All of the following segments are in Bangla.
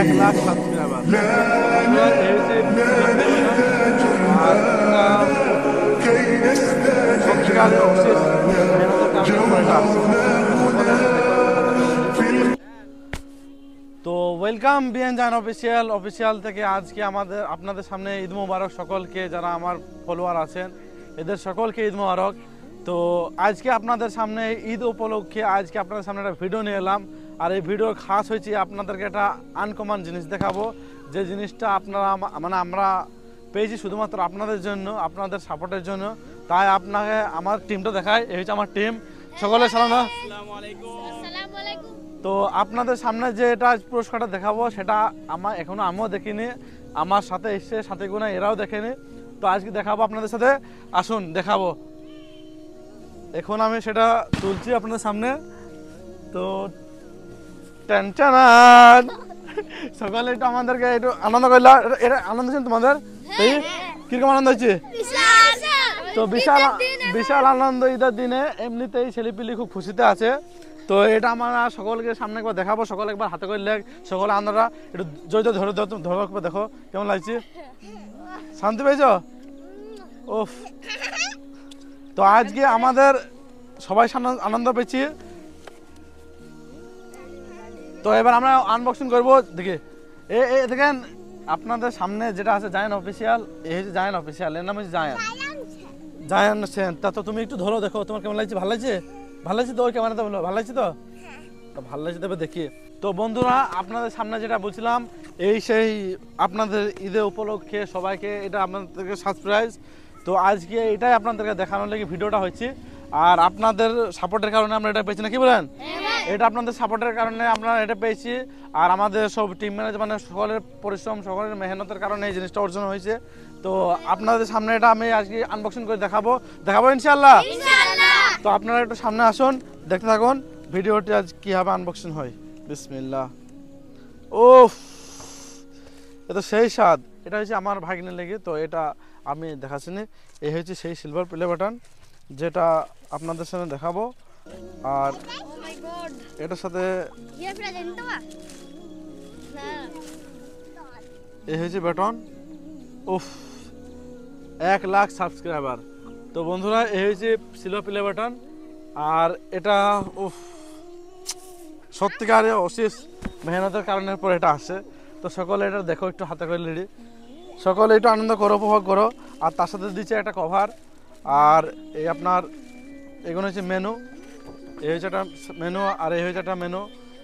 1 লাখ সাবস্ক্রাইবার তো ওয়েলকাম বিএন জান অফিসিয়াল থেকে আজকে আপনাদের সামনে ঈদ মোবারক সকলকে, যারা আমার ফলোয়ার আছেন এদের সকলকে ঈদ মোবারক। তো আজকে আপনাদের সামনে ঈদ উপলক্ষে আজকে আপনাদের সামনে একটা ভিডিও নিয়ে এলাম। আর এই ভিডিও খাস হয়েছে আপনাদেরকে একটা আনকমন জিনিস দেখাবো, যে জিনিসটা আপনারা আমরা পেয়েছি শুধুমাত্র আপনাদের জন্য, আপনাদের সাপোর্টের জন্য। তাই আপনাকে আমার টিমটা দেখায়, এই হচ্ছে আমার টিম। সকলে সালাম। তো আপনাদের সামনে যে এটা পুরস্কারটা দেখাবো সেটা এখনো আমিও দেখিনি, আমার সাথে এসছে সাথে গুণা এরাও দেখেনি। তো আজকে দেখাবো আপনাদের সাথে, আসুন দেখাবো। এখন আমি সেটা তুলছি আপনাদের সামনে। তো টেনশন সকালে একটু আমাদেরকে একটু আনন্দ করলা, এটা আনন্দ হচ্ছে তোমাদের? কিরকম আনন্দ হচ্ছে? তো বিশাল আনন্দ ঈদের দিনে। এমনিতেই ছেলেপিলি খুব খুশিতে আছে। তো এটা আমরা সকলকে সামনে একবার দেখাবো, সকলে একবার হাতে করে লেখ, সকলে আমরা একটু জড়িত ধরে দেখো কেমন লাগছে। শান্তি পেয়েছ? ওফ। তো আজকে আমাদের সবাই আনন্দ পেয়েছি। তো এবার আমরা আনবক্সিং করবো। দেখি দেখেন আপনাদের সামনে যেটা আছে জায়ান অফিসিয়াল, এই হচ্ছে জায়ান অফিসিয়াল, এর নাম হচ্ছে জায়ান সেন। তা তো তুমি একটু ধরো, দেখো তোমার কেমন লাগছে। ভালো লাগছে? ভালো লাগছে তো? ওই ক্যামেরাতে বলো ভালো লাগছে তো? ভালো লাগছে তবে দেখি। তো বন্ধুরা, আপনাদের সামনে যেটা বলছিলাম, এই সেই আপনাদের ঈদের উপলক্ষে সবাইকে এটা আপনাদেরকে সারপ্রাইজ। তো আজকে এটাই আপনাদেরকে দেখানোর লাগি ভিডিওটা হচ্ছে। আর আপনাদের সাপোর্টের কারণে আমরা এটা পেয়েছি, না কি বলেন? এটা আপনাদের সাপোর্টের কারণে আমরা এটা পেয়েছি। আর আমাদের সব টিম ম্যানেজার মানে সকলের পরিশ্রম, সকলের মেহনতের কারণে এই জিনিসটা অর্জন হয়েছে। তো আপনাদের সামনে এটা আমি আজকে আনবক্সিং করে দেখাবো ইনশাআল্লাহ। তো আপনারা একটু সামনে আসুন, দেখতে থাকুন ভিডিওটি আজ কীভাবে আনবক্সিং হয়। বিসমিল্লাহ। ওফ, এটা সেই স্বাদ। এটা হচ্ছে আমার ভাগ্নের লেগে, তো এটা আমি দেখাচ্ছি না। এই হচ্ছে সেই সিলভার প্লে বাটন যেটা আপনাদের সামনে দেখাবো। আর এটার সাথে এই হচ্ছে বাটন। উফ, 1 লাখ সাবস্ক্রাইবার। তো বন্ধুরা, এই হচ্ছে সিলভার প্লে বাটন। আর এটা উফ, সত্যিকার অশেষ মেহনতের কারণের পর এটা আসে। তো সকলে এটা দেখো, একটু হাতে করে লিডি, সকলে একটু আনন্দ করো, উপভোগ করো। আর তার সাথে দিচ্ছে একটা কভার। আর এই আপনার এগুলো হচ্ছে মেনু, এই হচ্ছে একটা মেনু। আর এই হচ্ছে একটা মেনু,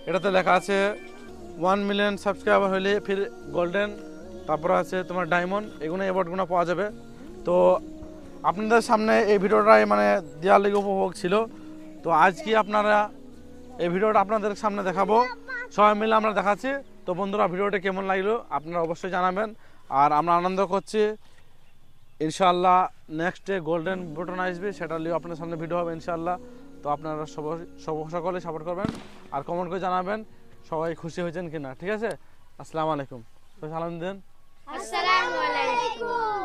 এটাতে লেখা আছে 1 মিলিয়ন সাবস্ক্রাইবার হলে ফির গোল্ডেন, তারপরে আছে তোমার ডায়মন্ড, এগুলো অ্যাওয়ার্ডগুলো পাওয়া যাবে। তো আপনাদের সামনে এই ভিডিওটাই মানে দেওয়ার লেগে উপভোগ ছিল। তো আজকে আপনারা এই ভিডিওটা আপনাদের সামনে দেখাবো, সবাই মিলে আমরা দেখাচ্ছি। তো বন্ধুরা, ভিডিওটা কেমন লাগলো আপনারা অবশ্যই জানাবেন। আর আমরা আনন্দ করছি, ইনশাআল্লাহ নেক্সট ডে গোল্ডেন বাটন আসবে, সেটা নিয়েও আপনার সামনে ভিডিও হবে ইনশাআল্লাহ। তো আপনারা সকলে সাপোর্ট করবেন আর কমেন্ট করে জানাবেন সবাই খুশি হয়েছেন কিনা। ঠিক আছে? আসসালামু আলাইকুম। সালাম দেন। আসসালামু আলাইকুম।